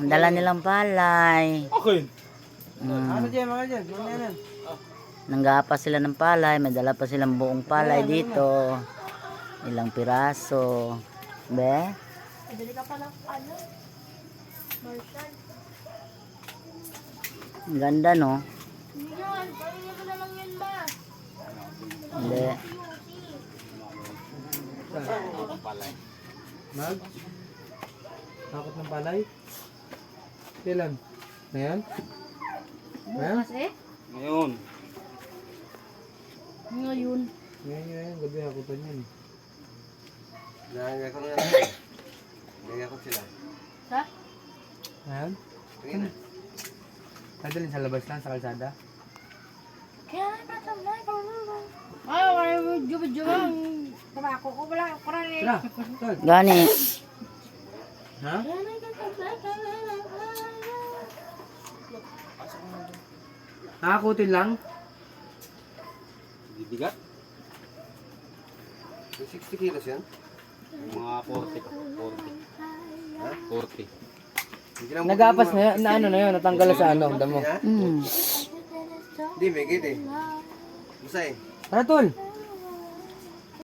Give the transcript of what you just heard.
dala nilang palay. Okay. Ano dyan, mga dyan? Mga yan. Nanggapas sila ng palay, may dala pa silang buong palay dito. Ilang piraso. Be? Dali ka pa ng ano? Marshal. Ang ganda, no? Hindi yan. Pahingin ko na lang yun ba? Hindi. Mag? Takot ng palay? Kailan? Ngayon? Ngayon? Bukas eh? Ngayon. Ngayon. Ngayon, gabi ako pa niyan. Nangyayak ko na lang. Nangyayak ko sila. Sa? Ngayon? Tingin na. Nadalhin sa labas lang, sa kalsada. Kaya na tamay ko na. Ay, wala yung juba-juba. Tabako ko wala. Kurang eh. Tara! Tara! Gani. Ha? Nakakutin lang? Bibigat. May 60 kilos yan. Mga 40 ka. 40. Ha? 40. Hindi lang Nagapas na yun, na ano na yun, natanggal na sa ano, damo. Ha? Hmm. Hindi, may gate eh. Basta eh. Tara tol!